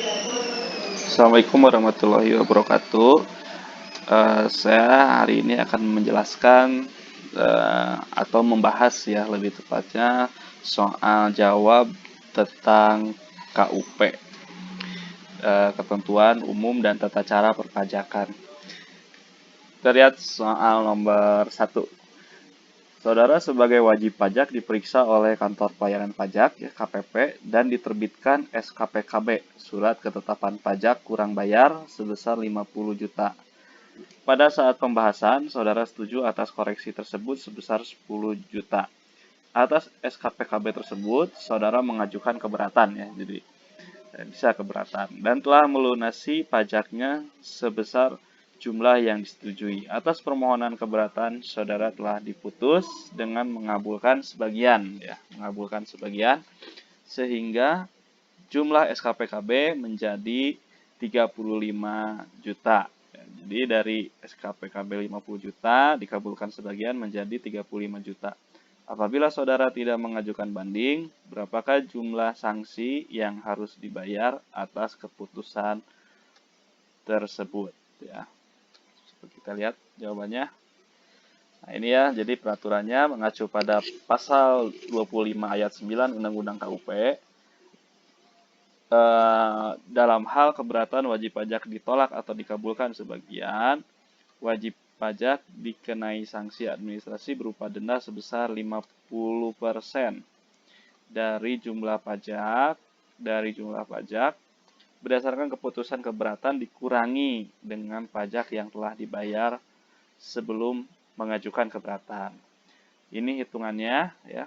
Assalamualaikum warahmatullahi wabarakatuh. Saya hari ini akan menjelaskan atau membahas ya lebih tepatnya soal jawab tentang KUP, ketentuan umum dan tata cara perpajakan. Kita lihat soal nomor 1. Saudara sebagai wajib pajak diperiksa oleh Kantor Pelayanan Pajak ya, KPP, dan diterbitkan SKPKB, Surat Ketetapan Pajak Kurang Bayar sebesar 50 juta. Pada saat pembahasan, saudara setuju atas koreksi tersebut sebesar 10 juta. Atas SKPKB tersebut, saudara mengajukan keberatan ya, jadi bisa keberatan dan telah melunasi pajaknya sebesar jumlah yang disetujui. Atas permohonan keberatan, saudara telah diputus dengan mengabulkan sebagian ya, sehingga jumlah SKPKB menjadi 35 juta. Jadi dari SKPKB 50 juta dikabulkan sebagian menjadi 35 juta. Apabila saudara tidak mengajukan banding, berapakah jumlah sanksi yang harus dibayar atas keputusan tersebut ya. Kita lihat jawabannya. Nah, ini ya, jadi peraturannya mengacu pada pasal 25 ayat 9 Undang-Undang KUP. Dalam hal keberatan wajib pajak ditolak atau dikabulkan sebagian, wajib pajak dikenai sanksi administrasi berupa denda sebesar 50% dari jumlah pajak berdasarkan keputusan keberatan dikurangi dengan pajak yang telah dibayar sebelum mengajukan keberatan. Ini hitungannya ya.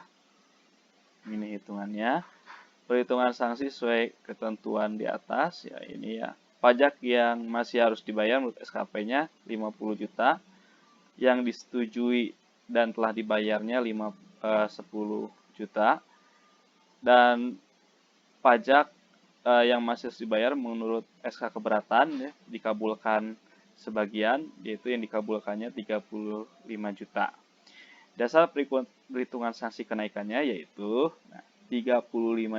Perhitungan sanksi sesuai ketentuan di atas ya, ini ya. Pajak yang masih harus dibayar menurut SKP-nya 50 juta, yang disetujui dan telah dibayarnya 10 juta, dan pajak yang masih harus dibayar menurut SK keberatan ya, dikabulkan sebagian, yaitu yang dikabulkannya 35 juta. Dasar perhitungan sanksi kenaikannya yaitu 35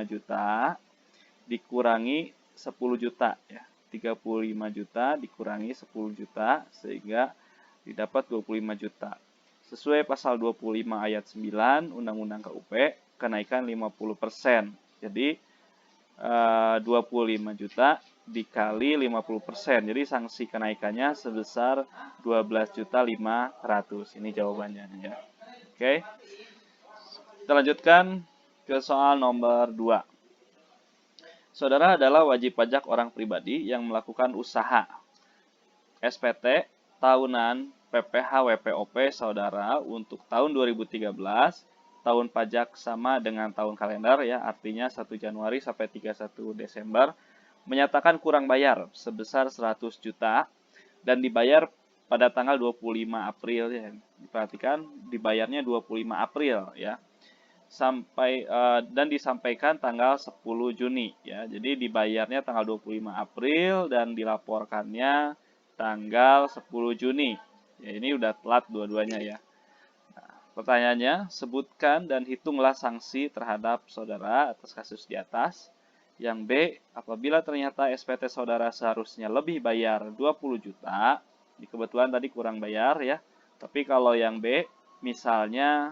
juta dikurangi 10 juta ya. 35 juta dikurangi 10 juta sehingga didapat 25 juta. Sesuai pasal 25 ayat 9 Undang-Undang KUP, kenaikan 50%. Jadi 25 juta dikali 50%. Jadi sanksi kenaikannya sebesar 12.500.000. Ini jawabannya ya. Oke. Kita lanjutkan ke soal nomor 2. Saudara adalah wajib pajak orang pribadi yang melakukan usaha SPT tahunan PPh WPOP saudara untuk tahun 2013, tahun pajak sama dengan tahun kalender ya, artinya 1 Januari sampai 31 Desember, menyatakan kurang bayar sebesar 100 juta dan dibayar pada tanggal 25 April ya. Diperhatikan dibayarnya 25 April ya. Dan disampaikan tanggal 10 Juni ya. Jadi dibayarnya tanggal 25 April dan dilaporkannya tanggal 10 Juni. Ya, ini udah telat dua-duanya ya. Pertanyaannya, sebutkan dan hitunglah sanksi terhadap saudara atas kasus di atas. Yang B, apabila ternyata SPT saudara seharusnya lebih bayar 20 juta, kebetulan tadi kurang bayar ya, tapi kalau yang B, misalnya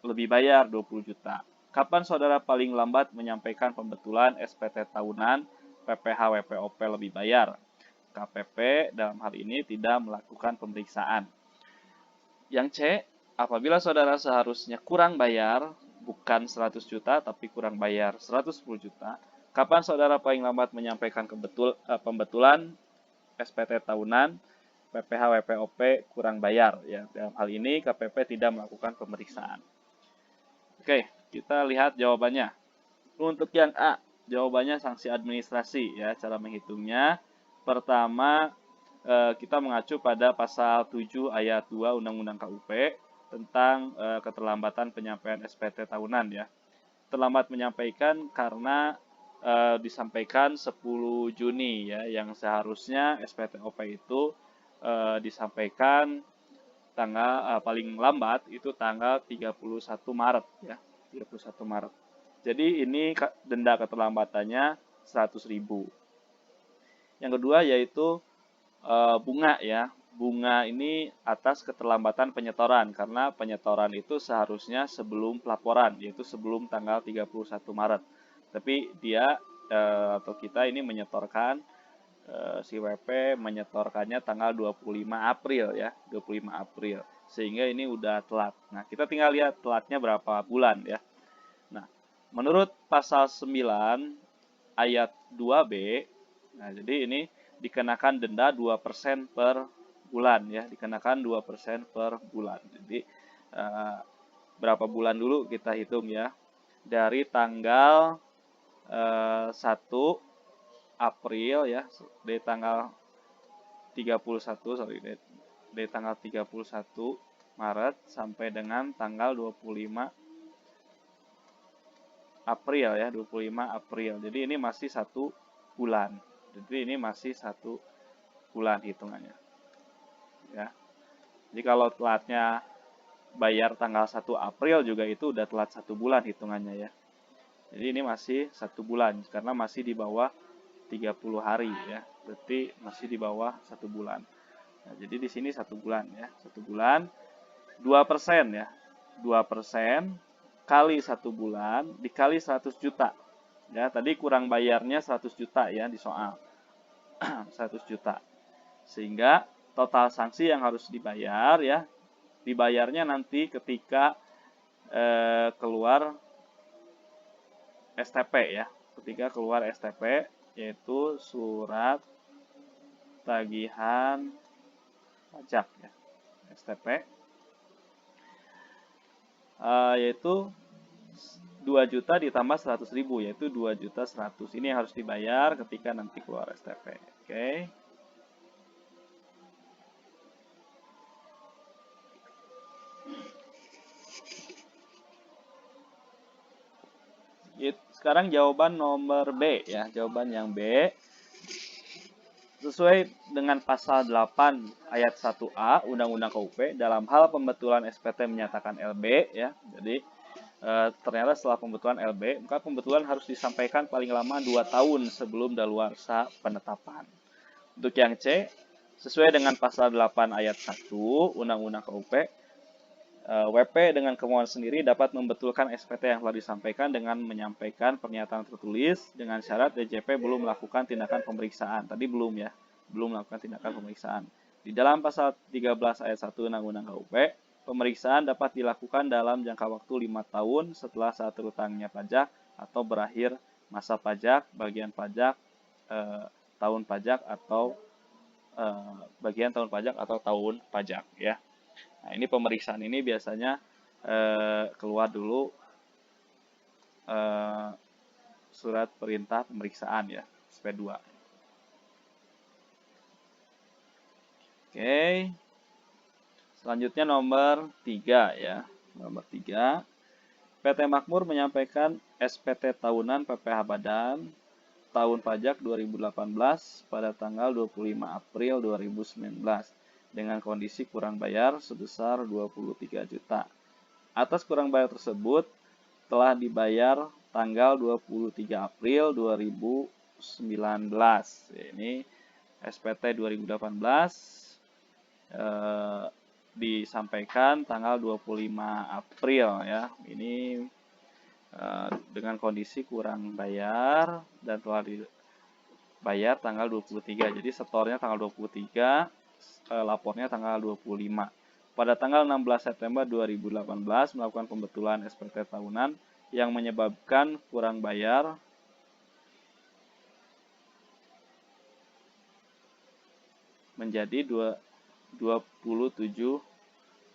lebih bayar 20 juta. Kapan saudara paling lambat menyampaikan pembetulan SPT tahunan PPh WPOP lebih bayar? KPP dalam hal ini tidak melakukan pemeriksaan. Yang C, apabila saudara seharusnya kurang bayar, bukan 100 juta, tapi kurang bayar 110 juta, kapan saudara paling lambat menyampaikan pembetulan SPT tahunan PPh WPOP kurang bayar? Ya, dalam hal ini KPP tidak melakukan pemeriksaan. Oke, kita lihat jawabannya. Untuk yang A, jawabannya sanksi administrasi ya, cara menghitungnya. Pertama, kita mengacu pada pasal 7 ayat 2 Undang-Undang KUP tentang keterlambatan penyampaian SPT tahunan ya. Terlambat menyampaikan karena disampaikan 10 Juni ya, yang seharusnya SPT OP itu disampaikan tanggal paling lambat itu tanggal 31 Maret ya, 31 Maret. Jadi ini denda keterlambatannya 100.000. Yang kedua yaitu bunga ya. Bunga ini atas keterlambatan penyetoran, karena penyetoran itu seharusnya sebelum pelaporan, yaitu sebelum tanggal 31 Maret. Tapi dia atau kita ini menyetorkan, si WP menyetorkannya tanggal 25 April ya, 25 April. Sehingga ini udah telat. Nah, kita tinggal lihat telatnya berapa bulan ya. Nah, menurut pasal 9 ayat 2B, nah jadi ini dikenakan denda 2% per bulan ya, dikenakan 2% per bulan. Jadi berapa bulan dulu kita hitung ya. Dari tanggal 1 April ya, dari tanggal 31 sorry, dari tanggal 31 Maret sampai dengan tanggal 25 April ya, 25 April. Jadi ini masih 1 bulan. Jadi ini masih 1 bulan hitungannya. Ya. Jadi kalau telatnya bayar tanggal 1 April juga itu udah telat 1 bulan hitungannya ya. Jadi ini masih 1 bulan karena masih di bawah 30 hari ya. Berarti masih di bawah 1 bulan. Nah, jadi di sini 1 bulan ya. 1 bulan 2% ya. 2% kali 1 bulan dikali 100 juta. Ya, tadi kurang bayarnya 100 juta ya di soal. 100 juta. Sehingga total sanksi yang harus dibayar ya, dibayarnya nanti ketika keluar STP ya. Ketika keluar STP yaitu surat tagihan pajak ya. STP yaitu 2 juta ditambah 100.000 yaitu 2.100.000. Ini yang harus dibayar ketika nanti keluar STP. Oke. Sekarang jawaban nomor B ya, jawaban yang B. Sesuai dengan pasal 8 ayat 1A Undang-Undang KUP, dalam hal pembetulan SPT menyatakan LB ya. Jadi ternyata setelah pembetulan LB, maka pembetulan harus disampaikan paling lama 2 tahun sebelum daluarsa penetapan. Untuk yang C, sesuai dengan pasal 8 ayat 1 Undang-Undang KUP, WP dengan kemauan sendiri dapat membetulkan SPT yang telah disampaikan dengan menyampaikan pernyataan tertulis dengan syarat DJP belum melakukan tindakan pemeriksaan. Tadi belum ya, belum melakukan tindakan pemeriksaan. Di dalam pasal 13 ayat 1 Undang-Undang KUP, pemeriksaan dapat dilakukan dalam jangka waktu 5 tahun setelah saat terutangnya pajak atau berakhir masa pajak, bagian pajak, tahun pajak atau bagian tahun pajak atau tahun pajak ya. Nah, ini pemeriksaan ini biasanya keluar dulu surat perintah pemeriksaan ya, SP2. Oke. Selanjutnya nomor 3 ya. Nomor 3. PT Makmur menyampaikan SPT tahunan PPh Badan tahun pajak 2018 pada tanggal 25 April 2019 dengan kondisi kurang bayar sebesar 23 juta. Atas kurang bayar tersebut telah dibayar tanggal 23 April 2019. Ini SPT 2018 disampaikan tanggal 25 April ya. Ini dengan kondisi kurang bayar dan telah dibayar tanggal 23. Jadi setornya tanggal 23, lapornya tanggal 25. Pada tanggal 16 September 2018 melakukan pembetulan SPT tahunan yang menyebabkan kurang bayar menjadi 27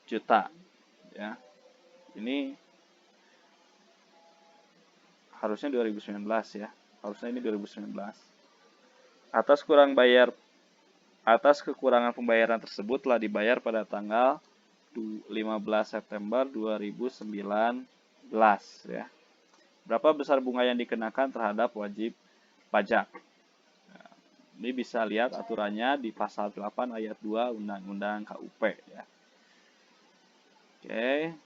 juta ya. Ini harusnya 2019 ya. Harusnya ini 2019. Atas kekurangan pembayaran tersebut telah dibayar pada tanggal 15 September 2019 ya. Berapa besar bunga yang dikenakan terhadap wajib pajak? Nah, ini bisa lihat aturannya di pasal 8 ayat 2 Undang-Undang KUP ya. Oke.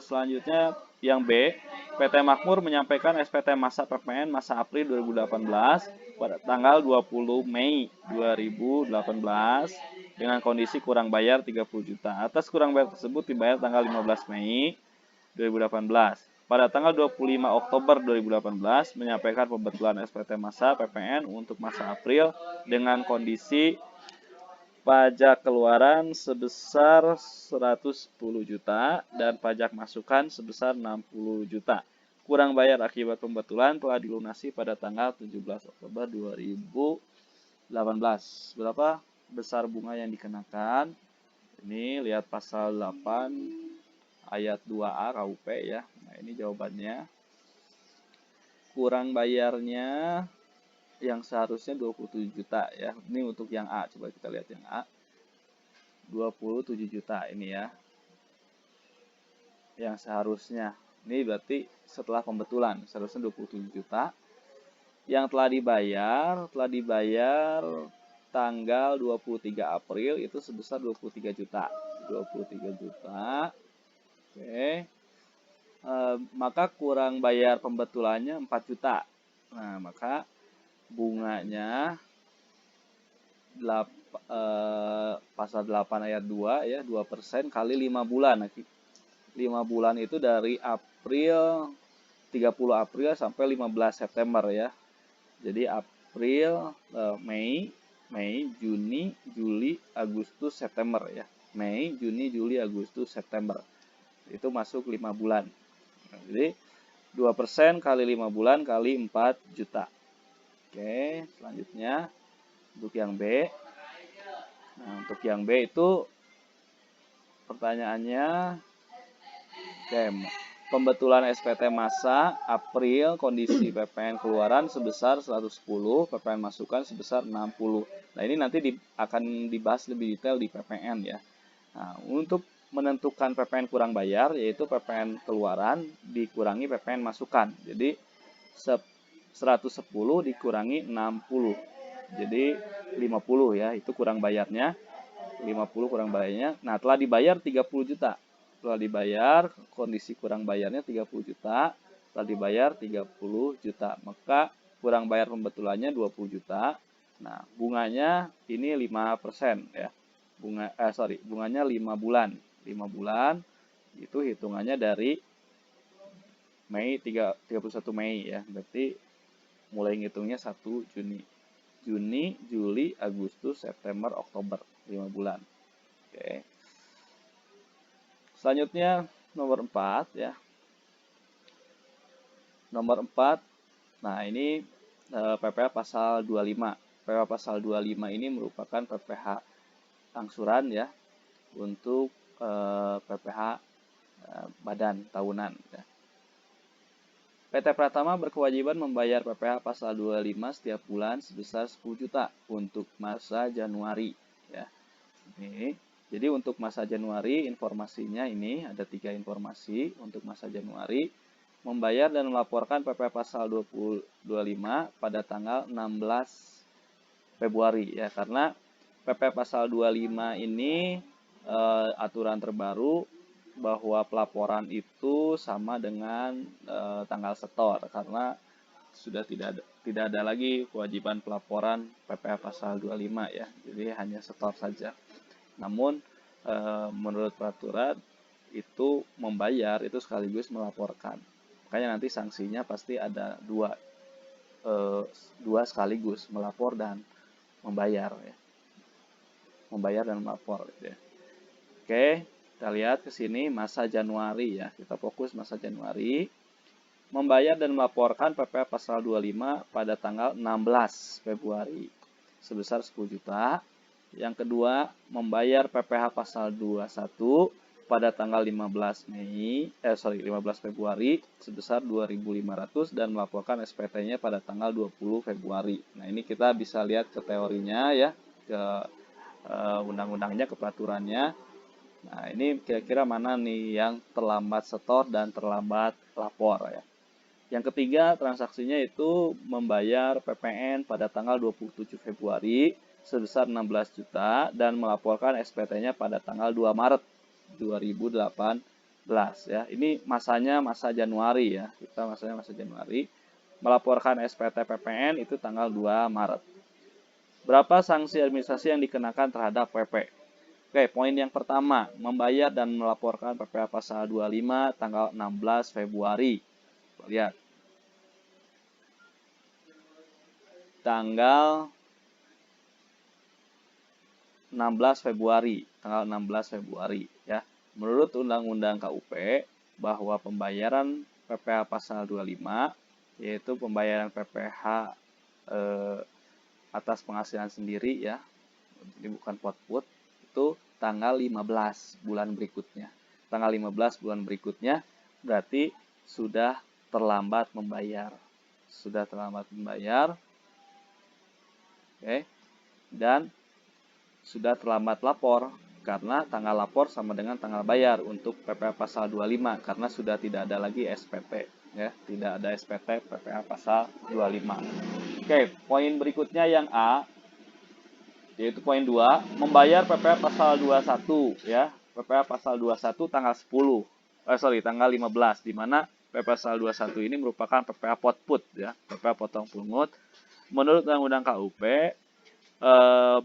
Selanjutnya yang B, PT Makmur menyampaikan SPT masa PPN masa April 2018 pada tanggal 20 Mei 2018 dengan kondisi kurang bayar 30 juta. Atas kurang bayar tersebut dibayar tanggal 15 Mei 2018. Pada tanggal 25 Oktober 2018 menyampaikan pembetulan SPT masa PPN untuk masa April dengan kondisi pajak keluaran sebesar 110 juta dan pajak masukan sebesar 60 juta. Kurang bayar akibat pembetulan telah dilunasi pada tanggal 17 Oktober 2018. Berapa besar bunga yang dikenakan? Ini lihat pasal 8 ayat 2A KUP ya. Nah, ini jawabannya. Kurang bayarnya yang seharusnya 27 juta ya. Ini untuk yang A, coba kita lihat yang A. 27 juta ini ya. Yang seharusnya. Ini berarti setelah pembetulan, seharusnya 27 juta. Yang telah dibayar tanggal 23 April itu sebesar 23 juta. 23 juta. Oke. Maka kurang bayar pembetulannya 4 juta. Nah, maka bunganya pasal 8 ayat 2 ya, 2% kali 5 bulan. 5 bulan itu dari April 30 April sampai 15 September ya. Jadi April, Mei, Juni, Juli, Agustus, September ya. Mei, Juni, Juli, Agustus, September. Itu masuk 5 bulan. Nah, jadi 2% kali 5 bulan kali 4 juta. Oke, selanjutnya untuk yang B. Nah, untuk yang B itu pertanyaannya, pembetulan SPT masa April kondisi PPN keluaran sebesar 110, PPN masukan sebesar 60. Nah, ini nanti akan dibahas lebih detail di PPN ya. Nah, untuk menentukan PPN kurang bayar yaitu PPN keluaran dikurangi PPN masukan. Jadi 110 dikurangi 60. Jadi 50 ya, itu kurang bayarnya. 50 kurang bayarnya. Nah, telah dibayar 30 juta. Telah dibayar, kondisi kurang bayarnya 30 juta, telah dibayar 30 juta. Maka kurang bayar pembetulannya 20 juta. Nah, bunganya ini 5% ya. Bunganya 5 bulan. 5 bulan itu hitungannya dari Mei 31 Mei ya. Berarti mulai ngitungnya 1 Juni. Juni, Juli, Agustus, September, Oktober. 5 bulan. Oke. Selanjutnya nomor 4 ya. Nomor 4. Nah, ini PPh pasal 25. PPh pasal 25 ini merupakan PPh angsuran ya untuk PPh badan tahunan ya. PT Pratama berkewajiban membayar PPh pasal 25 setiap bulan sebesar 10 juta untuk masa Januari ya. Ini jadi untuk masa Januari informasinya ini ada 3 informasi untuk masa Januari. Membayar dan melaporkan PPh pasal 25 pada tanggal 16 Februari ya, karena PPh pasal 25 ini aturan terbaru bahwa pelaporan itu sama dengan tanggal setor, karena sudah tidak ada lagi kewajiban pelaporan PPh pasal 25 ya. Jadi hanya setor saja. Namun menurut peraturan itu membayar itu sekaligus melaporkan. Makanya nanti sanksinya pasti ada dua sekaligus, melapor dan membayar ya. Membayar dan melapor gitu ya. Oke, kita lihat ke sini masa Januari ya. Kita fokus masa Januari. Membayar dan melaporkan PPh pasal 25 pada tanggal 16 Februari sebesar 10 juta. Yang kedua, membayar PPh pasal 21 pada tanggal 15 Februari sebesar 2.500 dan melaporkan SPT-nya pada tanggal 20 Februari. Nah, ini kita bisa lihat ke teorinya ya, ke undang-undangnya, ke peraturannya. Nah, ini kira-kira mana nih yang terlambat setor dan terlambat lapor ya. Yang ketiga, transaksinya itu membayar PPN pada tanggal 27 Februari sebesar 16 juta dan melaporkan SPT-nya pada tanggal 2 Maret 2018. ya. Ini masanya masa Januari ya. Kita masanya masa Januari. Melaporkan SPT PPN itu tanggal 2 Maret. Berapa sanksi administrasi yang dikenakan terhadap PP? Oke, poin yang pertama, membayar dan melaporkan PPh pasal 25 tanggal 16 Februari. Lihat. Tanggal 16 Februari, tanggal 16 Februari ya. Menurut Undang-Undang KUP bahwa pembayaran PPh pasal 25 yaitu pembayaran PPh atas penghasilan sendiri ya. Ini bukan pot-pot, itu tanggal 15 bulan berikutnya. Tanggal 15 bulan berikutnya berarti sudah terlambat membayar. Sudah terlambat membayar. Oke. Dan sudah terlambat lapor karena tanggal lapor sama dengan tanggal bayar untuk PPh pasal 25 karena sudah tidak ada lagi SPT ya, tidak ada SPT PPh pasal 25. Oke, poin berikutnya yang A yaitu poin 2, membayar PPh pasal 21 ya. PPh pasal 21 tanggal 10. Tanggal 15 di mana PPh pasal 21 ini merupakan PPh potput ya, PPh potong pungut. Menurut Undang-Undang KUP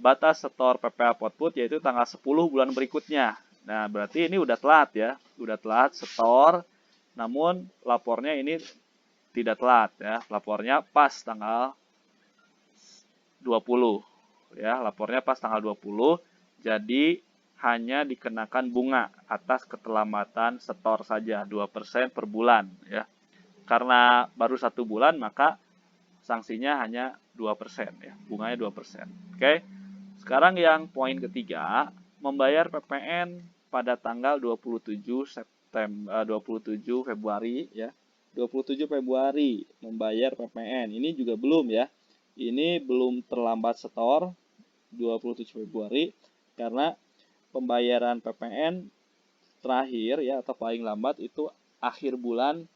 batas setor PPh potput yaitu tanggal 10 bulan berikutnya. Nah, berarti ini udah telat ya. Udah telat setor, namun lapornya ini tidak telat ya. Lapornya pas tanggal 20 ya. Lapornya pas tanggal 20. Jadi hanya dikenakan bunga atas keterlambatan setor saja 2% per bulan ya. Karena baru 1 bulan maka sanksinya hanya 2% ya, bunganya 2%. Oke. Sekarang yang poin ketiga, membayar PPN pada tanggal 27 Februari ya. 27 Februari membayar PPN. Ini juga belum ya. Ini belum terlambat setor 27 Februari karena pembayaran PPN terakhir ya atau paling lambat itu akhir bulan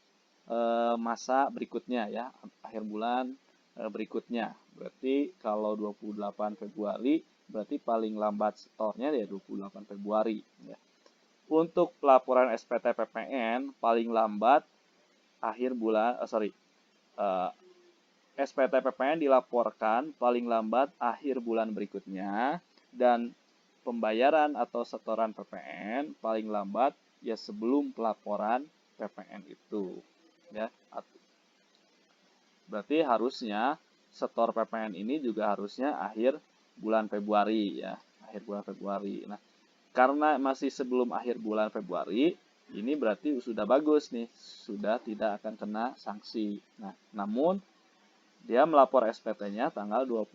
masa berikutnya ya, akhir bulan berikutnya. Berarti kalau 28 Februari berarti paling lambat setornya ya 28 Februari ya. Untuk pelaporan SPT PPN paling lambat akhir bulan SPT PPN dilaporkan paling lambat akhir bulan berikutnya dan pembayaran atau setoran PPN paling lambat ya sebelum pelaporan PPN itu ya. Berarti harusnya setor PPN ini juga harusnya akhir bulan Februari ya, akhir bulan Februari. Nah, karena masih sebelum akhir bulan Februari, ini berarti sudah bagus nih, sudah tidak akan kena sanksi. Nah, namun dia melapor SPT-nya tanggal 2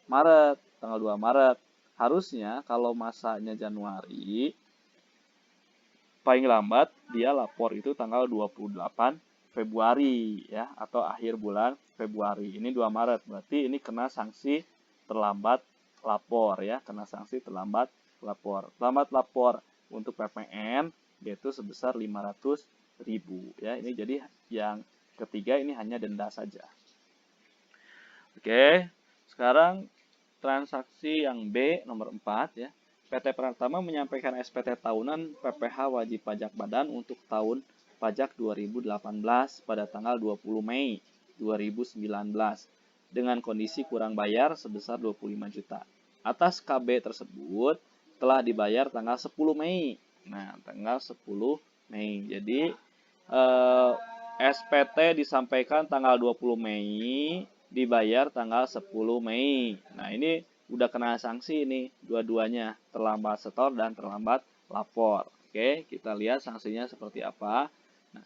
Maret, tanggal 2 Maret. Harusnya kalau masanya Januari paling lambat dia lapor itu tanggal 28 Februari ya atau akhir bulan Februari. Ini 2 Maret berarti ini kena sanksi terlambat lapor ya, kena sanksi terlambat lapor. Terlambat lapor untuk PPN yaitu sebesar 500.000 ya. Ini jadi yang ketiga ini hanya denda saja. Oke, sekarang transaksi yang B nomor 4 ya. PT Pratama menyampaikan SPT tahunan PPh wajib pajak badan untuk tahun pajak 2018 pada tanggal 20 Mei 2019 dengan kondisi kurang bayar sebesar 25 juta. Atas KB tersebut telah dibayar tanggal 10 Mei. Nah, tanggal 10 Mei. Jadi SPT disampaikan tanggal 20 Mei, dibayar tanggal 10 Mei. Nah, ini udah kena sanksi ini dua-duanya, terlambat setor dan terlambat lapor. Oke, kita lihat sanksinya seperti apa. Nah,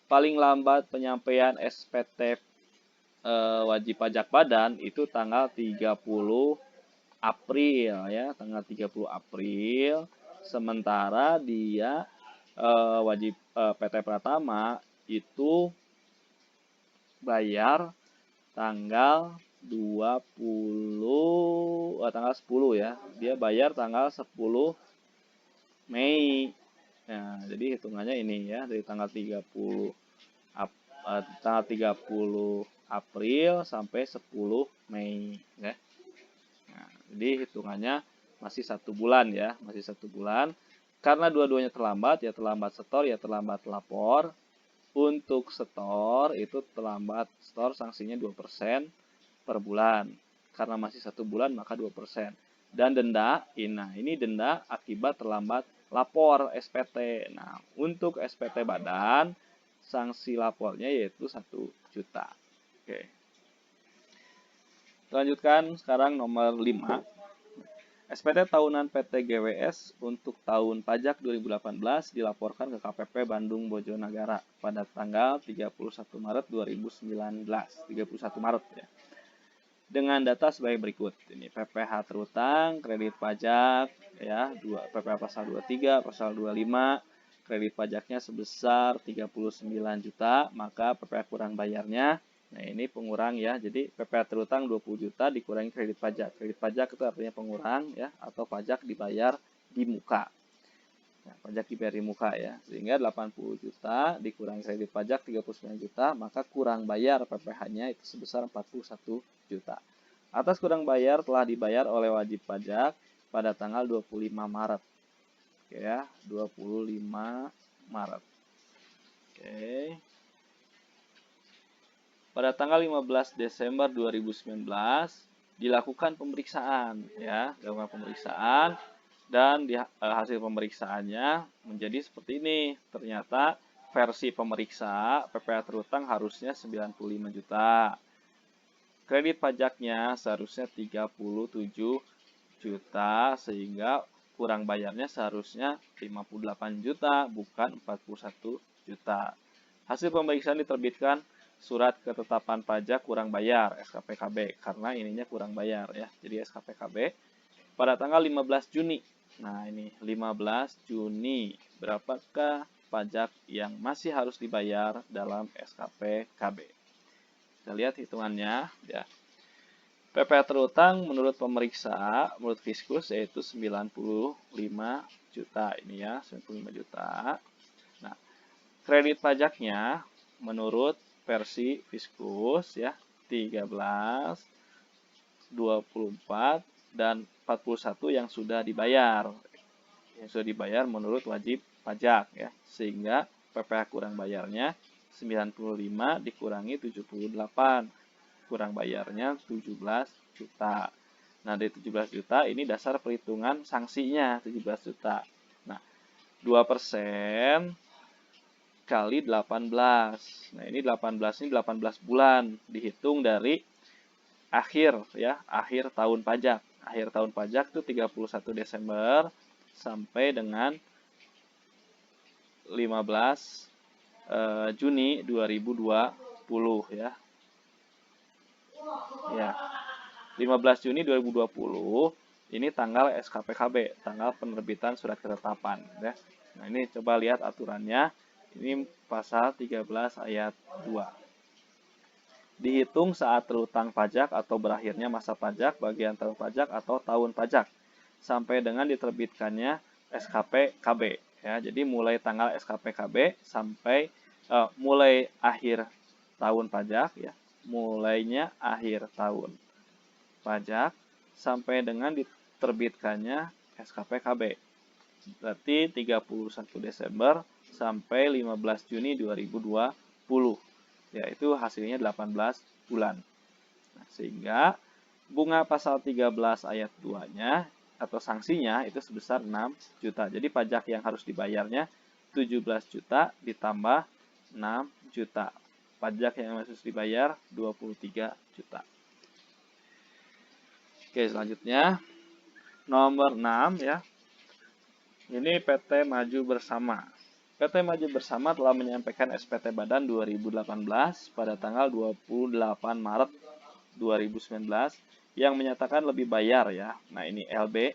paling lambat penyampaian SPT wajib pajak badan itu tanggal 30 April ya, tanggal 30 April. Sementara dia wajib PT Pratama itu bayar tanggal 10 ya. Dia bayar tanggal 10 Mei. Nah, jadi hitungannya ini ya, dari tanggal 30 April sampai 10 Mei ya. Nah, jadi hitungannya masih 1 bulan ya, masih 1 bulan. Karena dua-duanya terlambat, ya terlambat setor, ya terlambat lapor. Untuk setor, itu terlambat setor sanksinya 2% per bulan. Karena masih 1 bulan, maka 2%. Dan denda, nah ini denda akibat terlambat lapor SPT. Nah, untuk SPT badan, sanksi lapornya yaitu 1 juta. Oke. Lanjutkan sekarang nomor 5. SPT tahunan PT GWS untuk tahun pajak 2018 dilaporkan ke KPP Bandung Bojonegara pada tanggal 31 Maret 2019. 31 Maret ya. Dengan data sebagai berikut. Ini PPh terutang, kredit pajak ya, PPh pasal 23, pasal 25, kredit pajaknya sebesar 39 juta, maka PPh kurang bayarnya. Nah, ini pengurang ya. Jadi PPh terutang 20 juta dikurangi kredit pajak. Kredit pajak itu artinya pengurang ya, atau pajak dibayar di muka. Nah, pajak dibayar di muka ya. Sehingga 80 juta dikurangi kredit pajak 39 juta, maka kurang bayar PPh-nya itu sebesar 41 juta. Atas kurang bayar telah dibayar oleh wajib pajak pada tanggal 25 Maret. Oke ya, 25 Maret. Oke. Pada tanggal 15 Desember 2019 dilakukan pemeriksaan ya, dan hasil pemeriksaannya menjadi seperti ini. Ternyata versi pemeriksa PPh terutang harusnya 95 juta. Kredit pajaknya seharusnya 37 juta sehingga kurang bayarnya seharusnya 58 juta bukan 41 juta. Hasil pemeriksaan diterbitkan surat ketetapan pajak kurang bayar SKPKB karena ininya kurang bayar ya. Jadi SKPKB pada tanggal 15 Juni. Nah, ini 15 Juni. Berapakah pajak yang masih harus dibayar dalam SKPKB? Kita lihat hitungannya ya. PPh terutang menurut pemeriksa, menurut Fiskus yaitu 95 juta ini ya, 95 juta. Nah, kredit pajaknya menurut versi Fiskus ya 13, 24 dan 41 yang sudah dibayar. Yang sudah dibayar menurut wajib pajak ya. Sehingga PPh kurang bayarnya 95 dikurangi 78. Kurang bayarnya 17 juta. Nah, dari 17 juta ini dasar perhitungan sanksinya 17 juta. Nah, 2% kali 18. Nah, ini 18 ini 18 bulan dihitung dari akhir ya, akhir tahun pajak. Akhir tahun pajak itu 31 Desember sampai dengan 15 Juni 2020 ya. Ya. 15 Juni 2020 ini tanggal SKPKB, tanggal penerbitan surat ketetapan ya. Nah, ini coba lihat aturannya. Ini pasal 13 ayat 2. Dihitung saat terutang pajak atau berakhirnya masa pajak, bagian tahun pajak atau tahun pajak sampai dengan diterbitkannya SKPKB ya. Jadi mulai tanggal SKPKB sampai mulai akhir tahun pajak ya. Mulainya akhir tahun pajak sampai dengan diterbitkannya SKPKB. Berarti 31 Desember sampai 15 Juni 2020. Yaitu hasilnya 18 bulan. Nah, sehingga bunga pasal 13 ayat 2-nya atau sanksinya itu sebesar 6 juta. Jadi pajak yang harus dibayarnya 17 juta ditambah 6 juta. Pajak yang harus dibayar 23 juta. Oke, selanjutnya nomor 6 ya. Ini PT Maju Bersama. PT Maju Bersama telah menyampaikan SPT Badan 2018 pada tanggal 28 Maret 2019 yang menyatakan lebih bayar ya. Nah, ini LB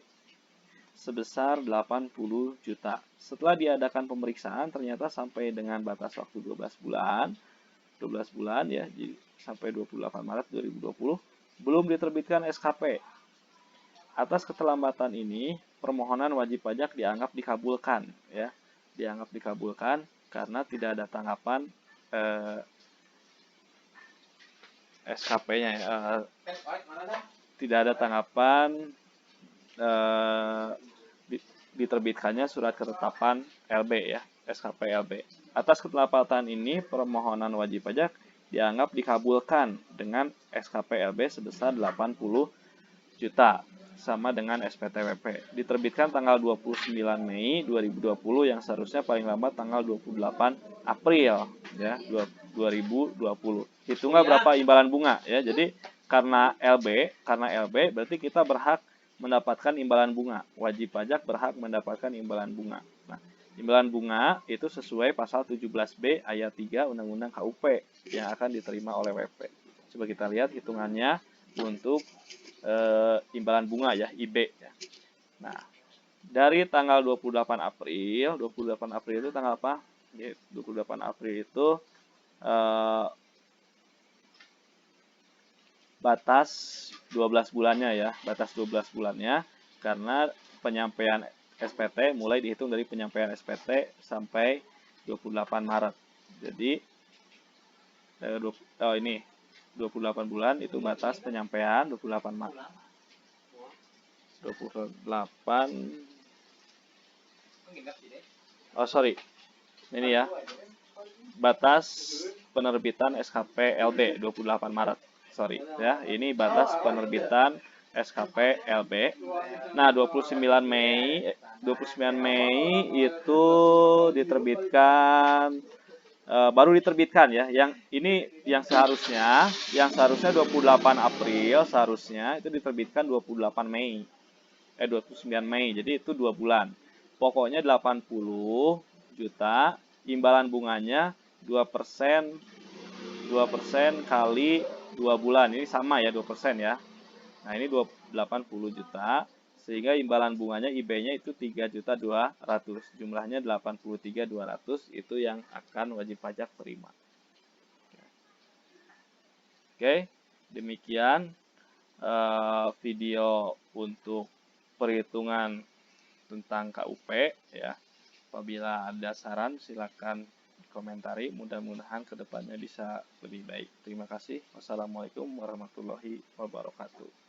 sebesar 80 juta. Setelah diadakan pemeriksaan ternyata sampai dengan batas waktu 12 bulan ya, jadi sampai 28 Maret 2020 belum diterbitkan SKP. Atas keterlambatan ini, permohonan wajib pajak dianggap dikabulkan ya. Dianggap dikabulkan karena tidak ada tanggapan SKP-nya ya. Tidak ada tanggapan diterbitkannya surat ketetapan LB ya, SKP LB. Atas ketepatan ini, permohonan wajib pajak dianggap dikabulkan dengan SKP LB sebesar 80 juta sama dengan SPT-WP. Diterbitkan tanggal 29 Mei 2020 yang seharusnya paling lambat tanggal 28 April ya 2020. Hitunglah berapa imbalan bunga ya. Jadi karena LB berarti kita berhak mendapatkan imbalan bunga. Wajib pajak berhak mendapatkan imbalan bunga. Nah, imbalan bunga itu sesuai pasal 17B ayat 3 Undang-Undang KUP yang akan diterima oleh WP. Coba kita lihat hitungannya untuk imbalan bunga ya, IB ya. Nah, dari tanggal 28 April itu tanggal apa? 28 April itu batas 12 bulannya ya, batas 12 bulannya karena penyampaian SPT mulai dihitung dari penyampaian SPT sampai 28 Maret. Jadi ini 28 bulan itu batas penyampaian 28 Maret. 28 ini ya, batas penerbitan SKP LB 28 Maret. Ini batas penerbitan SKP LB. Nah, 29 Mei itu diterbitkan baru diterbitkan ya. Yang ini yang seharusnya 28 April seharusnya itu diterbitkan 29 Mei. Jadi itu 2 bulan. Pokoknya 80 juta, imbalan bunganya 2% kali 2 bulan. Ini sama ya 2% ya. Nah, ini 80 juta sehingga imbalan bunganya IB-nya itu 3.200.000. Jumlahnya 83.200 itu yang akan wajib pajak terima. Oke, demikian video untuk perhitungan tentang KUP ya. Apabila ada saran silakan komentari, mudah-mudahan kedepannya bisa lebih baik. Terima kasih. Wassalamualaikum warahmatullahi wabarakatuh.